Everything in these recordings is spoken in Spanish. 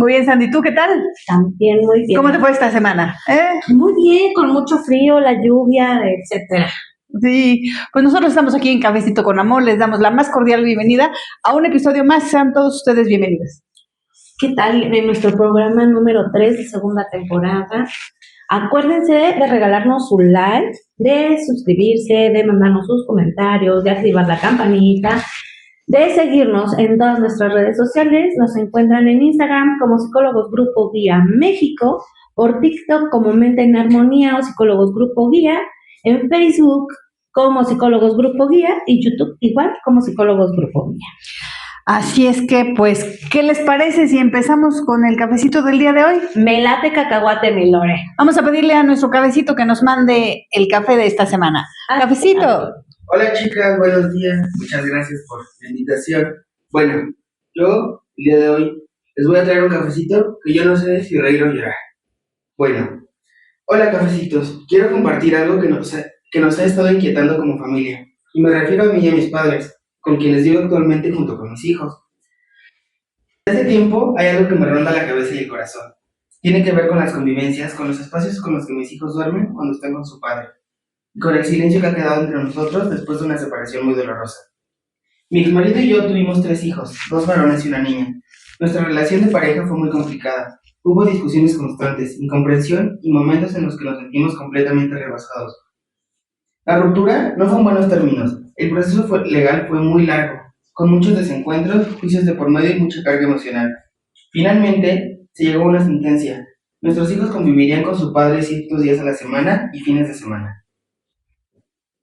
Muy bien, Sandy, ¿tú qué tal? También muy bien. ¿Cómo te fue esta semana? Muy bien, con mucho frío, la lluvia, etcétera. Sí, pues nosotros estamos aquí en Cafecito con Amor, les damos la más cordial bienvenida a un episodio más, sean todos ustedes bienvenidos. ¿Qué tal? En nuestro programa número 3 de segunda temporada. Acuérdense de regalarnos su like, de suscribirse, de mandarnos sus comentarios, de activar la campanita, de seguirnos en todas nuestras redes sociales. Nos encuentran en Instagram como Psicólogos Grupo Guía México, por TikTok como Mente en Armonía o Psicólogos Grupo Guía, en Facebook como Psicólogos Grupo Guía y YouTube igual como Psicólogos Grupo Guía. Así es que, pues, ¿qué les parece si empezamos con el cafecito del día de hoy? Me late cacahuate, mi Lore. Vamos a pedirle a nuestro cafecito que nos mande el café de esta semana. ¡Cafecito! Hola chicas, buenos días. Muchas gracias por la invitación. Bueno, yo el día de hoy les voy a traer un cafecito que yo no sé si reír o llorar. Bueno, hola cafecitos. Quiero compartir algo que nos ha estado inquietando como familia. Y me refiero a mí y a mis padres, con quienes vivo actualmente junto con mis hijos. Desde hace tiempo hay algo que me ronda la cabeza y el corazón. Tiene que ver con las convivencias, con los espacios con los que mis hijos duermen cuando están con su padre. Con el silencio que ha quedado entre nosotros después de una separación muy dolorosa. Mi exmarido y yo tuvimos 3 hijos, 2 varones y una niña. Nuestra relación de pareja fue muy complicada. Hubo discusiones constantes, incomprensión y momentos en los que nos sentimos completamente rebasados. La ruptura no fue en buenos términos. El proceso legal fue muy largo, con muchos desencuentros, juicios de por medio y mucha carga emocional. Finalmente, se llegó a una sentencia. Nuestros hijos convivirían con su padre ciertos días a la semana y fines de semana.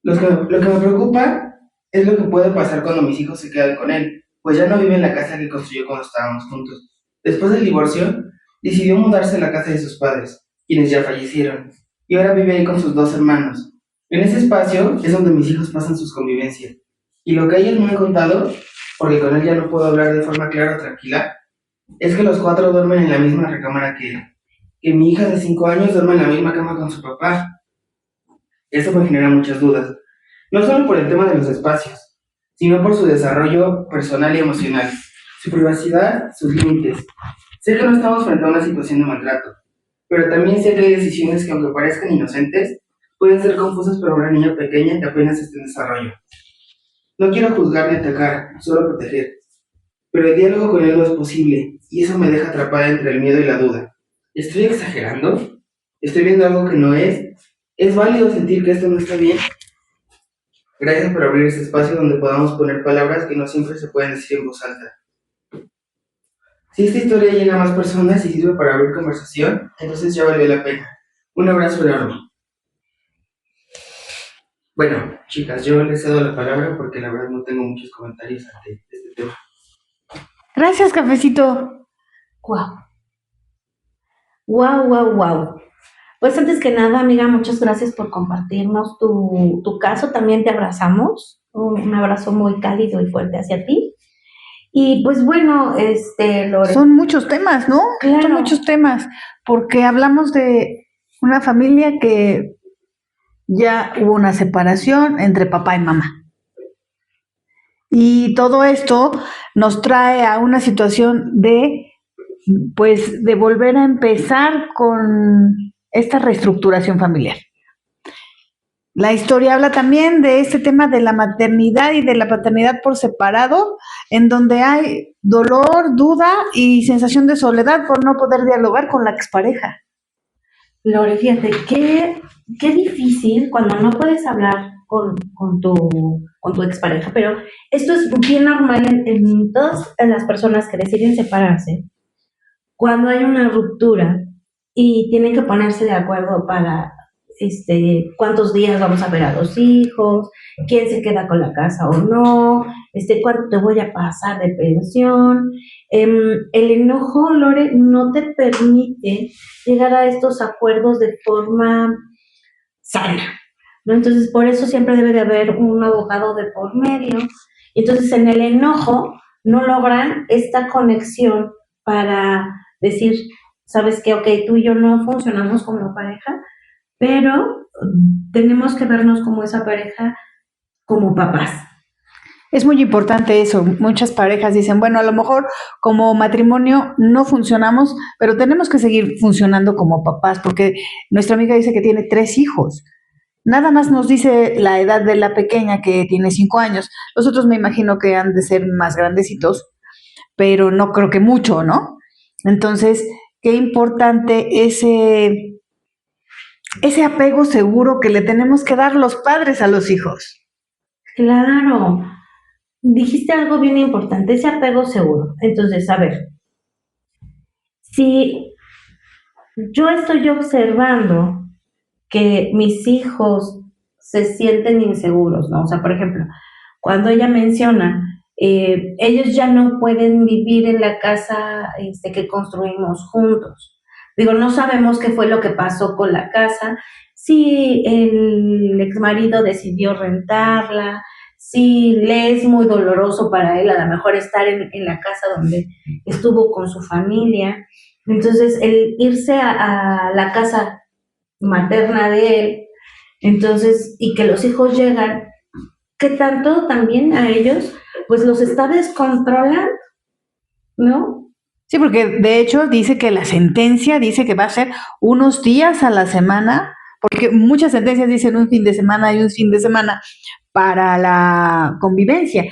Lo que me preocupa es lo que puede pasar cuando mis hijos se quedan con él, pues ya no vive en la casa que construyó cuando estábamos juntos. Después del divorcio, decidió mudarse a la casa de sus padres, quienes ya fallecieron, y ahora vive ahí con sus 2 hermanos. En ese espacio es donde mis hijos pasan sus convivencias, y lo que ellos me han contado, porque con él ya no puedo hablar de forma clara o tranquila, es que los 4 duermen en la misma recámara que él, que mi hija de 5 años duerme en la misma cama con su papá. Eso me genera muchas dudas, no solo por el tema de los espacios, sino por su desarrollo personal y emocional, su privacidad, sus límites. Sé que no estamos frente a una situación de maltrato, pero también sé que hay decisiones que, aunque parezcan inocentes, pueden ser confusas para una niña pequeña que apenas está en desarrollo. No quiero juzgar ni atacar, solo proteger, pero el diálogo con él no es posible, y eso me deja atrapada entre el miedo y la duda. ¿Estoy exagerando? ¿Estoy viendo algo que no es? ¿Es válido sentir que esto no está bien? Gracias por abrir este espacio donde podamos poner palabras que no siempre se pueden decir en voz alta. Si esta historia llega a más personas y sirve para abrir conversación, entonces ya valió la pena. Un abrazo enorme. Bueno, chicas, yo les cedo la palabra porque la verdad no tengo muchos comentarios ante este tema. Gracias, cafecito. Wow. Pues antes que nada, amiga, muchas gracias por compartirnos tu caso. También te abrazamos. Un abrazo muy cálido y fuerte hacia ti. Y pues bueno, Lore. Son muchos temas, ¿no? Claro. Son muchos temas, porque hablamos de una familia que ya hubo una separación entre papá y mamá. Y todo esto nos trae a una situación de volver a empezar con esta reestructuración familiar. La historia habla también de este tema de la maternidad y de la paternidad por separado, en donde hay dolor, duda y sensación de soledad por no poder dialogar con la expareja. Lore, fíjate, qué difícil cuando no puedes hablar con tu expareja, pero esto es bien normal en todas las personas que deciden separarse. Cuando hay una ruptura y tienen que ponerse de acuerdo para cuántos días vamos a ver a los hijos, quién se queda con la casa o no, cuánto te voy a pasar de pensión. El enojo, Lore, no te permite llegar a estos acuerdos de forma sana, ¿no? Entonces, por eso siempre debe de haber un abogado de por medio. Entonces, en el enojo no logran esta conexión para decir, ¿sabes qué? Ok, tú y yo no funcionamos como pareja, pero tenemos que vernos como esa pareja, como papás. Es muy importante eso. Muchas parejas dicen, bueno, a lo mejor como matrimonio no funcionamos, pero tenemos que seguir funcionando como papás, porque nuestra amiga dice que tiene 3 hijos. Nada más nos dice la edad de la pequeña, que tiene 5 años. Los otros me imagino que han de ser más grandecitos, pero no creo que mucho, ¿no? Entonces, qué importante ese apego seguro que le tenemos que dar los padres a los hijos. Claro, dijiste algo bien importante, ese apego seguro. Entonces, a ver, si yo estoy observando que mis hijos se sienten inseguros, ¿no? O sea, por ejemplo, cuando ella menciona, ellos ya no pueden vivir en la casa que construimos juntos. Digo, no sabemos qué fue lo que pasó con la casa, si el exmarido decidió rentarla, si le es muy doloroso para él a lo mejor estar en la casa donde estuvo con su familia. Entonces, el irse a la casa materna de él, entonces, y que los hijos llegan, que tanto también a ellos, pues los está descontrolando, ¿no? Sí, porque de hecho dice que la sentencia dice que va a ser unos días a la semana, porque muchas sentencias dicen un fin de semana y un fin de semana para la convivencia,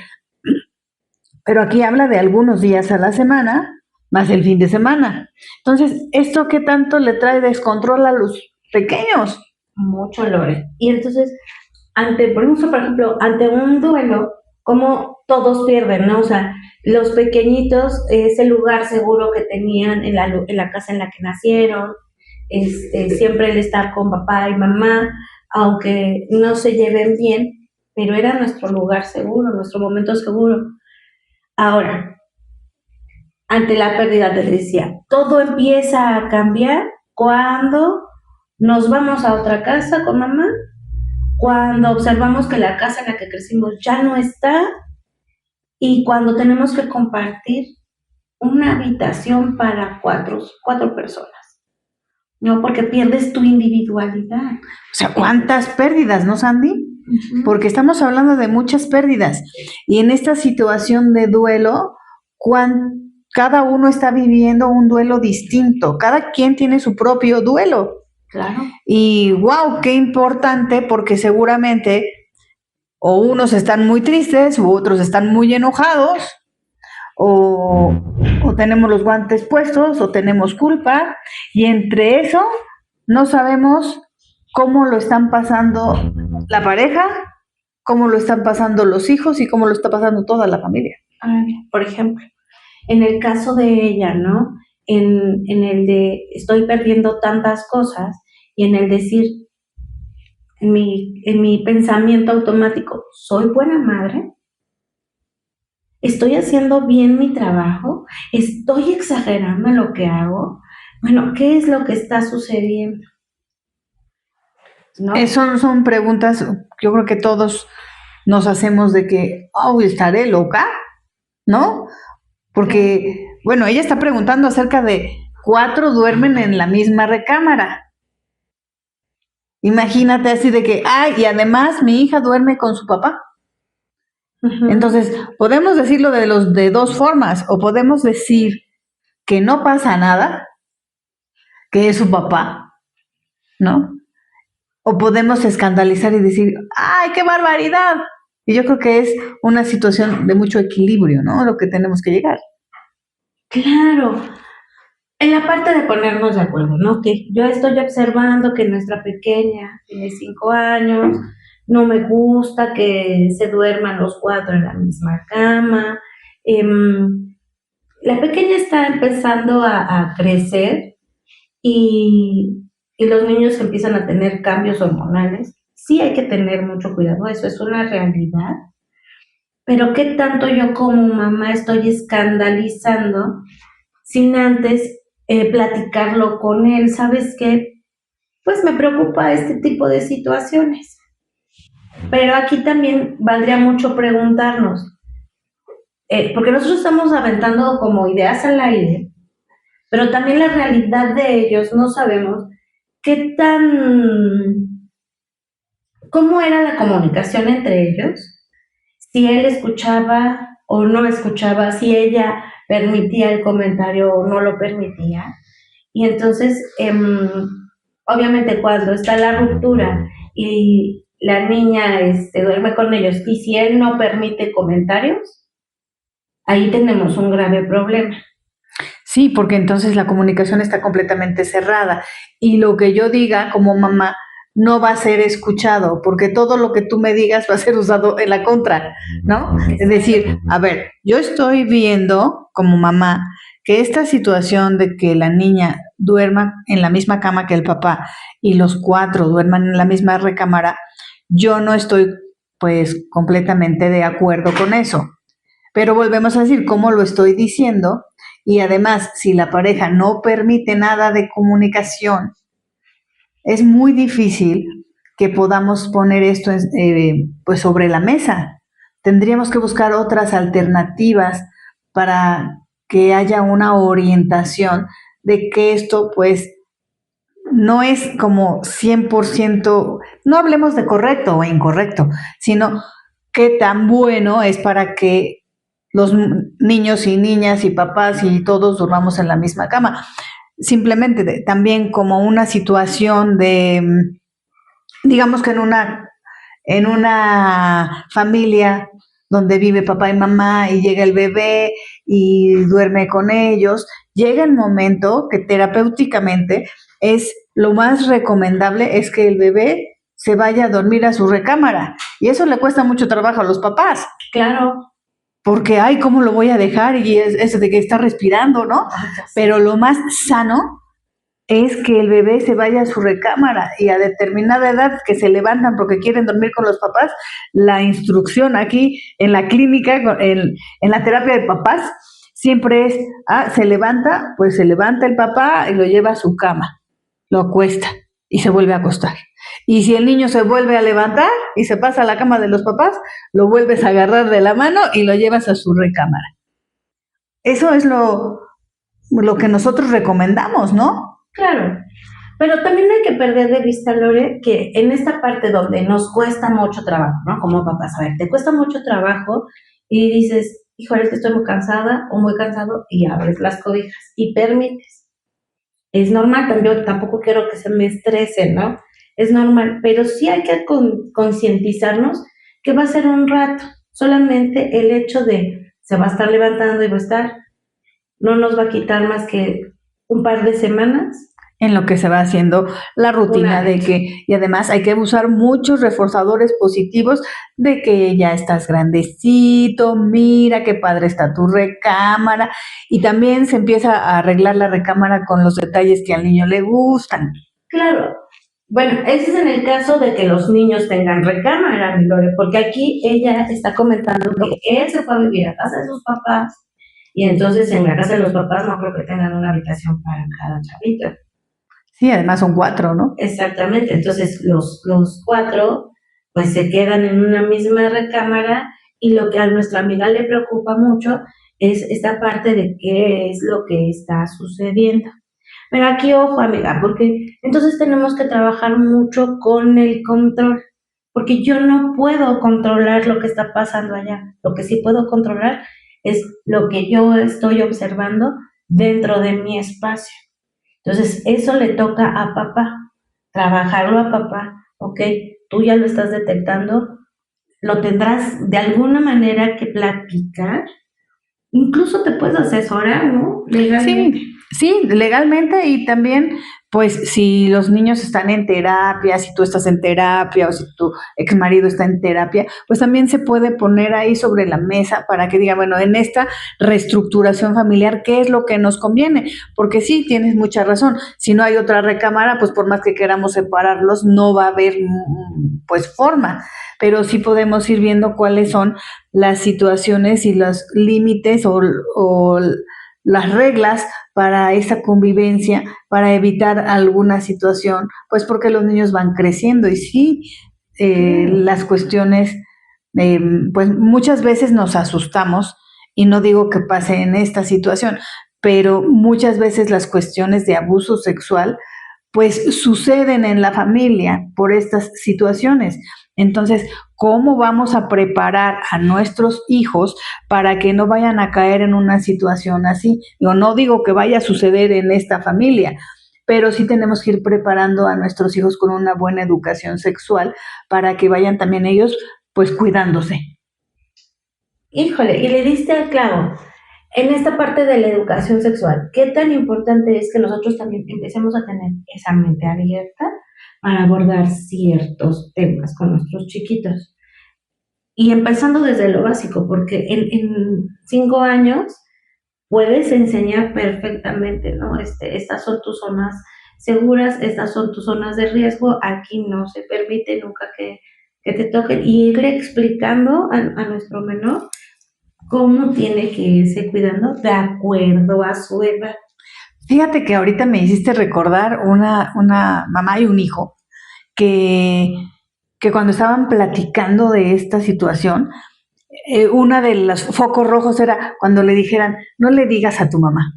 pero aquí habla de algunos días a la semana más el fin de semana. Entonces, ¿esto qué tanto le trae descontrol a los pequeños? Mucho, Lore. Y entonces, por ejemplo, ante un duelo, como todos pierden, ¿no? O sea, los pequeñitos, ese lugar seguro que tenían en la casa en la que nacieron, siempre el estar con papá y mamá, aunque no se lleven bien, pero era nuestro lugar seguro, nuestro momento seguro. Ahora, ante la pérdida, te decía, todo empieza a cambiar cuando nos vamos a otra casa con mamá, cuando observamos que la casa en la que crecimos ya no está y cuando tenemos que compartir una habitación para cuatro personas, ¿no? Porque pierdes tu individualidad. O sea, ¿cuántas pérdidas, no, Sandy? Porque estamos hablando de muchas pérdidas. Y en esta situación de duelo, cada uno está viviendo un duelo distinto. Cada quien tiene su propio duelo. Claro. Y wow, qué importante, porque seguramente o unos están muy tristes u otros están muy enojados, o tenemos los guantes puestos o tenemos culpa, y entre eso no sabemos cómo lo están pasando la pareja, cómo lo están pasando los hijos y cómo lo está pasando toda la familia. Por ejemplo, en el caso de ella, ¿no? En el de estoy perdiendo tantas cosas y en el decir, en mi pensamiento automático, ¿soy buena madre? ¿Estoy haciendo bien mi trabajo? ¿Estoy exagerando en lo que hago? Bueno, ¿qué es lo que está sucediendo? ¿No? Son preguntas, yo creo que todos nos hacemos de que, ¿estaré loca? ¿No? Porque, bueno, ella está preguntando acerca de 4 duermen en la misma recámara. Imagínate así de que, y además mi hija duerme con su papá. Uh-huh. Entonces, podemos decirlo de 2 formas, o podemos decir que no pasa nada, que es su papá, ¿no? O podemos escandalizar y decir, ¡ay, qué barbaridad! Y yo creo que es una situación de mucho equilibrio, ¿no? Lo que tenemos que llegar. Claro. En la parte de ponernos de acuerdo, ¿no? Que yo estoy observando que nuestra pequeña tiene 5 años, no me gusta que se duerman los 4 en la misma cama. La pequeña está empezando a crecer y los niños empiezan a tener cambios hormonales. Sí hay que tener mucho cuidado, eso es una realidad. Pero ¿qué tanto yo como mamá estoy escandalizando sin antes platicarlo con él? ¿Sabes qué? Pues me preocupa este tipo de situaciones. Pero aquí también valdría mucho preguntarnos, porque nosotros estamos aventando como ideas al aire, pero también la realidad de ellos no sabemos cómo era la comunicación entre ellos, si él escuchaba o no escuchaba, si ella permitía el comentario o no lo permitía. Y entonces, obviamente cuando está la ruptura y la niña duerme con ellos y si él no permite comentarios, ahí tenemos un grave problema. Sí, porque entonces la comunicación está completamente cerrada y lo que yo diga como mamá no va a ser escuchado, porque todo lo que tú me digas va a ser usado en la contra, ¿no? Es decir, a ver, yo estoy viendo como mamá que esta situación de que la niña duerma en la misma cama que el papá y los 4 duerman en la misma recámara, yo no estoy pues completamente de acuerdo con eso. Pero volvemos a decir cómo lo estoy diciendo y además si la pareja no permite nada de comunicación, es muy difícil que podamos poner esto pues sobre la mesa. Tendríamos que buscar otras alternativas para que haya una orientación de que esto pues no es como 100%, no hablemos de correcto o incorrecto, sino qué tan bueno es para que los niños y niñas y papás y todos durmamos en la misma cama. Simplemente también como una situación de, digamos que en una familia donde vive papá y mamá y llega el bebé y duerme con ellos, llega el momento que terapéuticamente es lo más recomendable es que el bebé se vaya a dormir a su recámara y eso le cuesta mucho trabajo a los papás. Claro. Porque, ay, ¿cómo lo voy a dejar? Y es de que está respirando, ¿no? Pero lo más sano es que el bebé se vaya a su recámara y a determinada edad que se levantan porque quieren dormir con los papás, la instrucción aquí en la clínica, en la terapia de papás, siempre es, se levanta, pues se levanta el papá y lo lleva a su cama, lo acuesta y se vuelve a acostar. Y si el niño se vuelve a levantar y se pasa a la cama de los papás, lo vuelves a agarrar de la mano y lo llevas a su recámara. Eso es lo que nosotros recomendamos, ¿no? Claro, pero también hay que perder de vista, Lore, que en esta parte donde nos cuesta mucho trabajo, ¿no? Como papás, a ver, te cuesta mucho trabajo y dices, híjole, es que estoy muy cansada o muy cansado y abres las cobijas y permites. Es normal, yo tampoco quiero que se me estrese, ¿no? Es normal, pero sí hay que concientizarnos que va a ser un rato. Solamente el hecho de se va a estar levantando y va a estar, no nos va a quitar más que un par de semanas. En lo que se va haciendo la rutina de que, y además hay que usar muchos reforzadores positivos de que ya estás grandecito, mira qué padre está tu recámara, y también se empieza a arreglar la recámara con los detalles que al niño le gustan. Claro. Bueno, ese es en el caso de que los niños tengan recámara, mi Lore, porque aquí ella está comentando que él se fue a vivir a casa de sus papás y entonces en la casa de los papás no creo que tengan una habitación para cada chavito. Sí, además son 4, ¿no? Exactamente, entonces los 4 pues se quedan en una misma recámara y lo que a nuestra amiga le preocupa mucho es esta parte de qué es lo que está sucediendo. Pero aquí, ojo, amiga, porque entonces tenemos que trabajar mucho con el control, porque yo no puedo controlar lo que está pasando allá. Lo que sí puedo controlar es lo que yo estoy observando dentro de mi espacio. Entonces, eso le toca a papá, trabajarlo a papá, ¿ok? Tú ya lo estás detectando, lo tendrás de alguna manera que platicar, incluso te puedes asesorar, ¿no? Legalmente. Sí, legalmente y también, pues, si los niños están en terapia, si tú estás en terapia o si tu ex marido está en terapia, pues también se puede poner ahí sobre la mesa para que diga, bueno, en esta reestructuración familiar, ¿qué es lo que nos conviene? Porque sí, tienes mucha razón. Si no hay otra recámara, pues por más que queramos separarlos, no va a haber, pues, forma. Pero sí podemos ir viendo cuáles son las situaciones y los límites o las reglas para esa convivencia, para evitar alguna situación, pues porque los niños van creciendo y sí, las cuestiones, pues muchas veces nos asustamos y no digo que pase en esta situación, pero muchas veces las cuestiones de abuso sexual pues suceden en la familia por estas situaciones. Entonces, ¿cómo vamos a preparar a nuestros hijos para que no vayan a caer en una situación así? Yo no digo que vaya a suceder en esta familia, pero sí tenemos que ir preparando a nuestros hijos con una buena educación sexual para que vayan también ellos pues cuidándose. Híjole, y le diste al clavo. En esta parte de la educación sexual, ¿qué tan importante es que nosotros también empecemos a tener esa mente abierta para abordar ciertos temas con nuestros chiquitos? Y empezando desde lo básico, porque en 5 años puedes enseñar perfectamente, ¿no? Estas son tus zonas seguras, estas son tus zonas de riesgo, aquí no se permite nunca que te toquen, y irle explicando a nuestro menor cómo tiene que irse cuidando de acuerdo a su edad. Fíjate que ahorita me hiciste recordar una mamá y un hijo que, que cuando estaban platicando de esta situación, una de los focos rojos era cuando le dijeran, no le digas a tu mamá.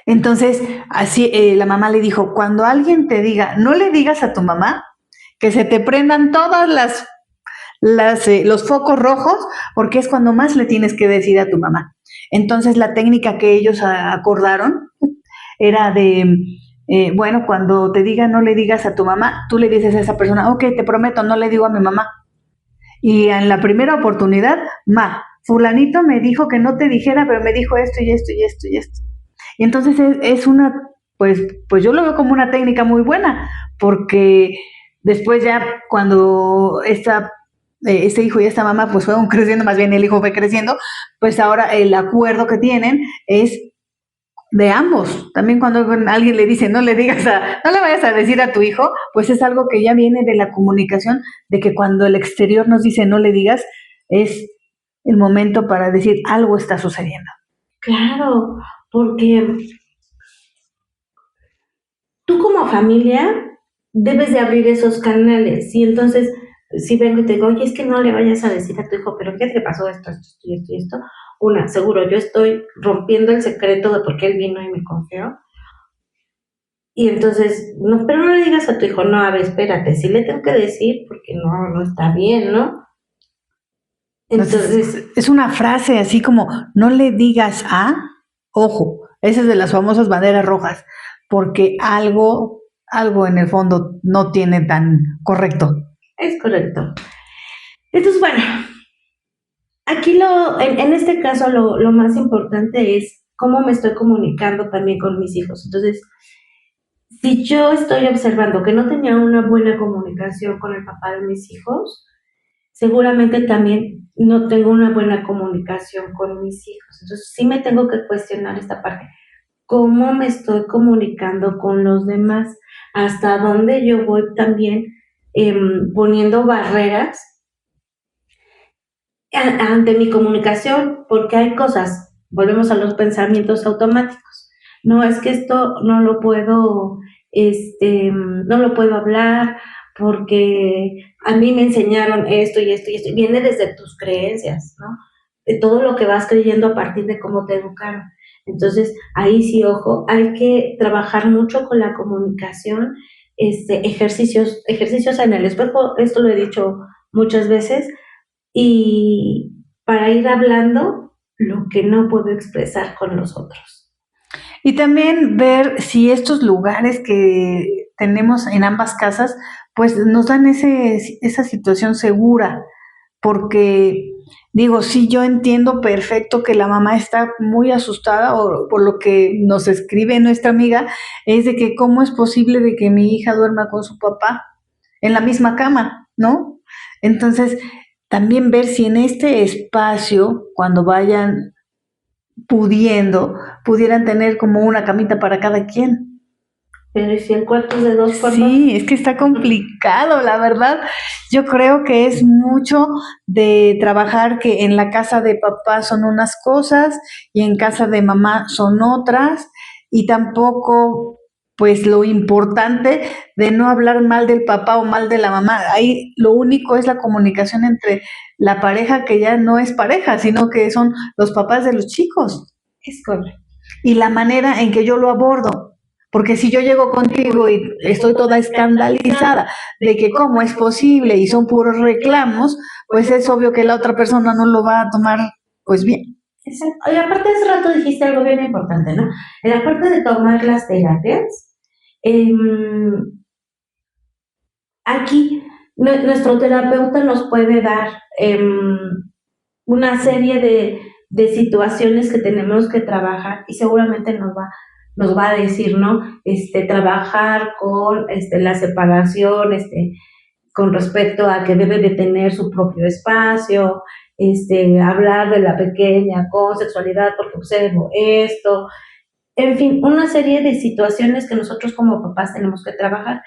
Entonces, así la mamá le dijo, cuando alguien te diga, no le digas a tu mamá, que se te prendan todas los focos rojos, porque es cuando más le tienes que decir a tu mamá. Entonces, la técnica que ellos acordaron era de, bueno, cuando te diga no le digas a tu mamá, tú le dices a esa persona, ok, te prometo, no le digo a mi mamá. Y en la primera oportunidad, fulanito me dijo que no te dijera, pero me dijo esto y esto y esto y esto. Y entonces es una, pues yo lo veo como una técnica muy buena, porque después ya cuando este hijo y esta mamá pues fueron creciendo, más bien el hijo fue creciendo, pues ahora el acuerdo que tienen es de ambos. También cuando alguien le dice no le vayas a decir a tu hijo, pues es algo que ya viene de la comunicación, de que cuando el exterior nos dice no le digas, es el momento para decir algo está sucediendo. Claro, porque tú como familia debes de abrir esos canales, y entonces si vengo y te digo, oye, es que no le vayas a decir a tu hijo, pero ¿qué te pasó esto y esto y esto? Seguro, yo estoy rompiendo el secreto de por qué él vino y me confió. Y entonces, no, pero no le digas a tu hijo, no, a ver, espérate, sí le tengo que decir porque no está bien, ¿no? Entonces, es una frase así como, no le digas ojo, esa es de las famosas banderas rojas, porque algo en el fondo no tiene tan correcto. Es correcto. Entonces, bueno, aquí en este caso lo más importante es cómo me estoy comunicando también con mis hijos. Entonces, si yo estoy observando que no tenía una buena comunicación con el papá de mis hijos, seguramente también no tengo una buena comunicación con mis hijos. Entonces, sí me tengo que cuestionar esta parte. ¿Cómo me estoy comunicando con los demás? ¿Hasta dónde yo voy también poniendo barreras ante mi comunicación? Porque hay cosas, volvemos a los pensamientos automáticos. No, es que esto no lo puedo hablar porque a mí me enseñaron esto y esto y esto. Viene desde tus creencias, ¿no? De todo lo que vas creyendo a partir de cómo te educaron. Entonces, ahí sí, ojo, hay que trabajar mucho con la comunicación, ejercicios en el espejo, esto lo he dicho muchas veces, y para ir hablando lo que no puedo expresar con los otros. Y también ver si estos lugares que tenemos en ambas casas, pues nos dan esa situación segura, porque digo, sí, yo entiendo perfecto que la mamá está muy asustada, o por lo que nos escribe nuestra amiga, es de que cómo es posible de que mi hija duerma con su papá en la misma cama, ¿no? Entonces, también ver si en este espacio, cuando vayan pudieran tener como una camita para cada quien. Pero ¿y si el cuarto es de 2 por 2? Sí, es que está complicado, la verdad. Yo creo que es mucho de trabajar que en la casa de papá son unas cosas y en casa de mamá son otras, y tampoco pues lo importante de no hablar mal del papá o mal de la mamá. Ahí lo único es la comunicación entre la pareja, que ya no es pareja, sino que son los papás de los chicos. Es correcto. Y la manera en que yo lo abordo. Porque si yo llego contigo y estoy toda escandalizada de que cómo es posible y son puros reclamos, pues es obvio que la otra persona no lo va a tomar pues bien. Exacto. Y aparte hace rato dijiste algo bien importante, ¿no? En la parte de tomar las terapias, aquí nuestro terapeuta nos puede dar una serie de situaciones que tenemos que trabajar y seguramente nos va a decir, ¿no? Trabajar con la separación, con respecto a que debe de tener su propio espacio, hablar de la pequeña con sexualidad porque observo esto, en fin, una serie de situaciones que nosotros como papás tenemos que trabajar.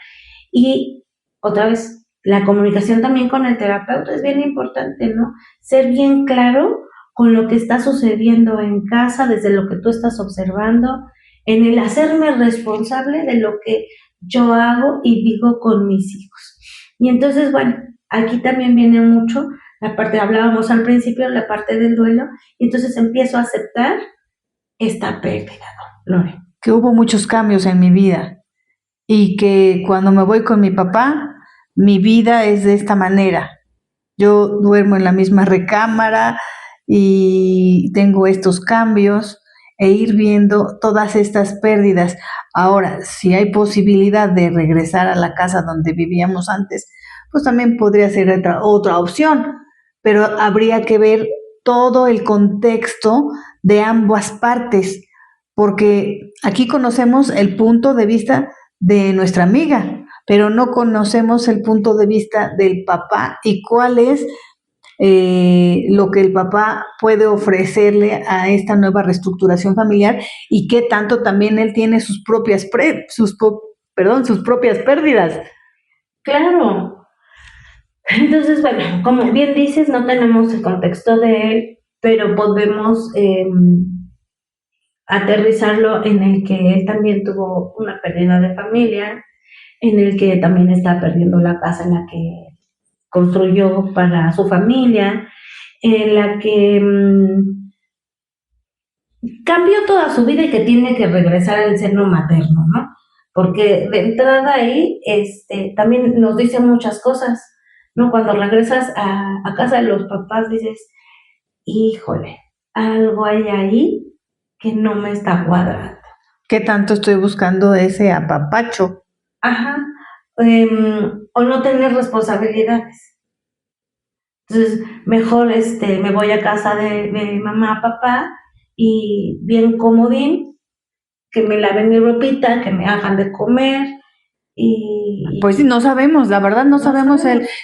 Y otra vez, la comunicación también con el terapeuta es bien importante, ¿no? Ser bien claro con lo que está sucediendo en casa, desde lo que tú estás observando, en el hacerme responsable de lo que yo hago y digo con mis hijos. Y entonces, bueno, aquí también viene mucho la parte, hablábamos al principio, la parte del duelo, y entonces empiezo a aceptar esta pérdida, ¿no, Lore? Que hubo muchos cambios en mi vida y que cuando me voy con mi papá, mi vida es de esta manera. Yo duermo en la misma recámara y tengo estos cambios e ir viendo todas estas pérdidas. Ahora, si hay posibilidad de regresar a la casa donde vivíamos antes, pues también podría ser otra opción, pero habría que ver todo el contexto de ambas partes, porque aquí conocemos el punto de vista de nuestra amiga, pero no conocemos el punto de vista del papá y cuál es lo que el papá puede ofrecerle a esta nueva reestructuración familiar y qué tanto también él tiene sus propias sus propias pérdidas. Claro. Entonces, bueno, como bien dices, no tenemos el contexto de él, pero podemos aterrizarlo en el que él también tuvo una pérdida de familia, en el que también está perdiendo la casa en la que construyó para su familia, en la que cambió toda su vida y que tiene que regresar al seno materno, ¿no? Porque de entrada ahí también nos dice muchas cosas, ¿no? Cuando regresas a casa de los papás dices, híjole, algo hay ahí que no me está cuadrando. ¿Qué tanto estoy buscando ese apapacho? Ajá. O no tener responsabilidades. Entonces, mejor me voy a casa de mamá, papá, y bien comodín, que me laven mi ropita, que me hagan de comer, y... Pues no sabemos, la verdad no sabemos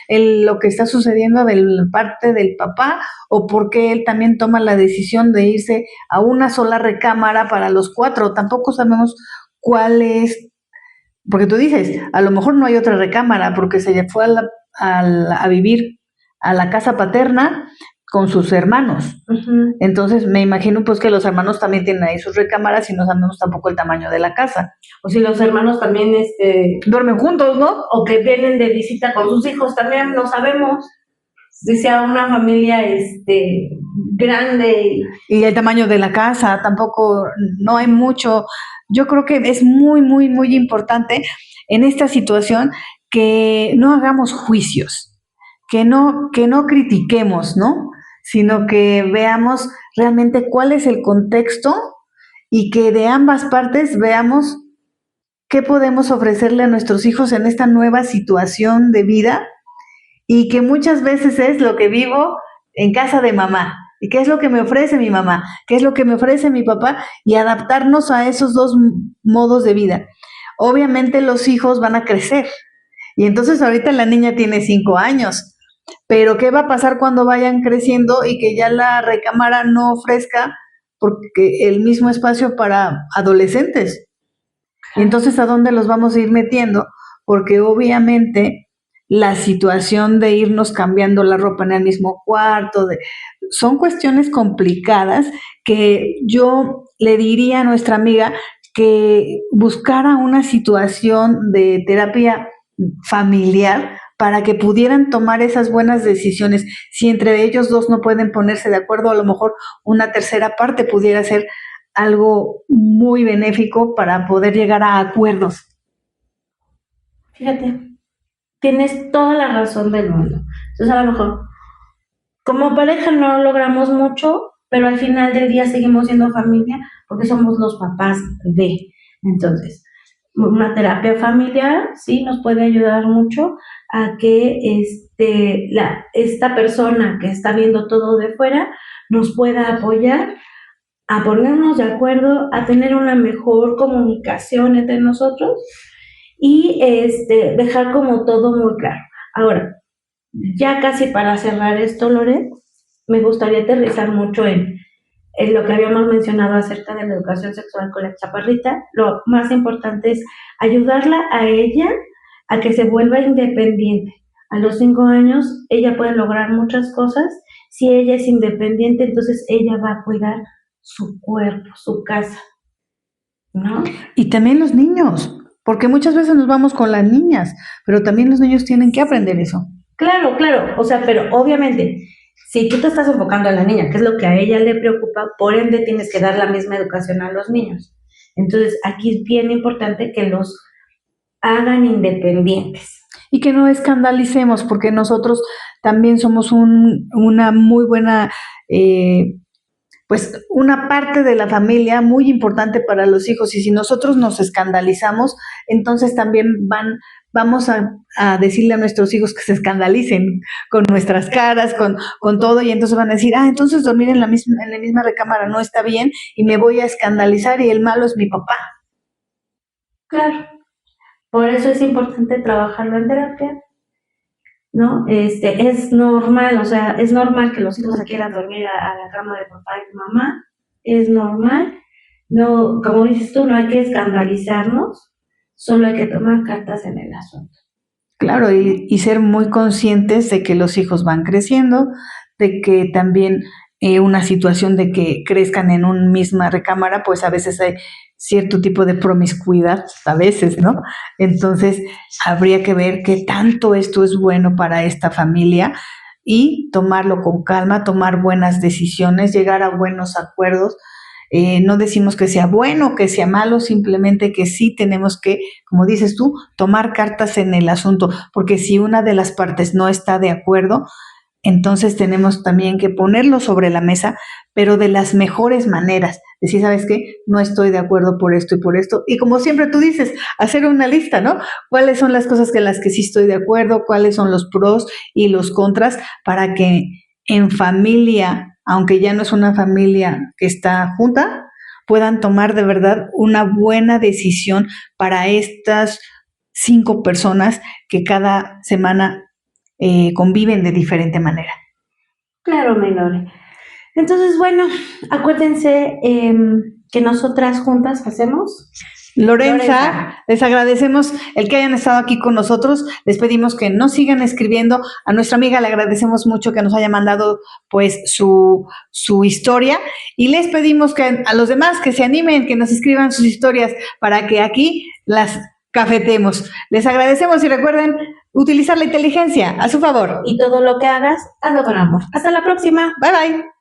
lo que está sucediendo de parte del papá o por qué él también toma la decisión de irse a una sola recámara para los 4. Tampoco sabemos cuál es, porque tú dices, a lo mejor no hay otra recámara porque se fue a vivir a la casa paterna con sus hermanos. Uh-huh. Entonces me imagino pues que los hermanos también tienen ahí sus recámaras y no sabemos tampoco el tamaño de la casa. O si los hermanos también duermen juntos, ¿no? O que vienen de visita con sus hijos, también no sabemos. Si sea una familia grande. Y el tamaño de la casa, tampoco, no hay mucho. Yo creo que es muy, muy, muy importante en esta situación que no hagamos juicios, que no critiquemos, ¿no? Sino que veamos realmente cuál es el contexto y que de ambas partes veamos qué podemos ofrecerle a nuestros hijos en esta nueva situación de vida y que muchas veces es lo que vivo en casa de mamá. ¿Y qué es lo que me ofrece mi mamá? ¿Qué es lo que me ofrece mi papá? Y adaptarnos a esos dos modos de vida. Obviamente los hijos van a crecer. Y entonces ahorita la niña tiene 5 años. Pero ¿qué va a pasar cuando vayan creciendo y que ya la recámara no ofrezca porque el mismo espacio para adolescentes? Y entonces, ¿a dónde los vamos a ir metiendo? Porque obviamente la situación de irnos cambiando la ropa en el mismo cuarto, son cuestiones complicadas que yo le diría a nuestra amiga que buscara una situación de terapia familiar para que pudieran tomar esas buenas decisiones. Si entre ellos dos no pueden ponerse de acuerdo, a lo mejor una tercera parte pudiera ser algo muy benéfico para poder llegar a acuerdos. Fíjate, tienes toda la razón del mundo. Entonces, a lo mejor, como pareja no logramos mucho, pero al final del día seguimos siendo familia porque somos los papás de. Entonces, una terapia familiar sí nos puede ayudar mucho a que esta persona que está viendo todo de fuera nos pueda apoyar a ponernos de acuerdo, a tener una mejor comunicación entre nosotros y dejar como todo muy claro. Ahora, ya casi para cerrar esto, Lore, me gustaría aterrizar mucho en lo que habíamos mencionado acerca de la educación sexual con la chaparrita. Lo más importante es ayudarla a ella a que se vuelva independiente. A los 5 años ella puede lograr muchas cosas. Si ella es independiente, entonces ella va a cuidar su cuerpo, su casa, ¿no? Y también los niños, porque muchas veces nos vamos con las niñas, pero también los niños tienen que aprender eso. Claro, o sea, pero obviamente, si tú te estás enfocando a la niña, que es lo que a ella le preocupa, por ende tienes que dar la misma educación a los niños. Entonces, aquí es bien importante que los hagan independientes. Y que no escandalicemos, porque nosotros también somos una muy buena, pues una parte de la familia muy importante para los hijos. Y si nosotros nos escandalizamos, entonces también vamos a decirle a nuestros hijos que se escandalicen con nuestras caras, con todo, y entonces van a decir, entonces dormir en la misma recámara no está bien y me voy a escandalizar y el malo es mi papá. Claro, por eso es importante trabajarlo en terapia, ¿no? Es normal, o sea, es normal que los hijos se quieran dormir a la cama de papá y de mamá, es normal, no, como dices tú, no hay que escandalizarnos, solo hay que tomar cartas en el asunto. Claro, y ser muy conscientes de que los hijos van creciendo, de que también una situación de que crezcan en una misma recámara, pues a veces hay cierto tipo de promiscuidad, a veces, ¿no? Entonces, habría que ver qué tanto esto es bueno para esta familia y tomarlo con calma, tomar buenas decisiones, llegar a buenos acuerdos. No decimos que sea bueno, que sea malo, simplemente que sí tenemos que, como dices tú, tomar cartas en el asunto, porque si una de las partes no está de acuerdo, entonces tenemos también que ponerlo sobre la mesa, pero de las mejores maneras. Decir, ¿sabes qué? No estoy de acuerdo por esto y por esto. Y como siempre tú dices, hacer una lista, ¿no? ¿Cuáles son las cosas en las que sí estoy de acuerdo? ¿Cuáles son los pros y los contras? Para que en familia, aunque ya no es una familia que está junta, puedan tomar de verdad una buena decisión para estas 5 personas que cada semana conviven de diferente manera. Claro, Lore. Entonces, bueno, acuérdense que nosotras juntas hacemos. Lorenza, les agradecemos el que hayan estado aquí con nosotros. Les pedimos que nos sigan escribiendo. A nuestra amiga le agradecemos mucho que nos haya mandado pues su historia, y les pedimos que a los demás que se animen, que nos escriban sus historias para que aquí las cafetemos. Les agradecemos y recuerden utilizar la inteligencia a su favor. Y todo lo que hagas, hazlo con amor. Hasta la próxima. Bye bye.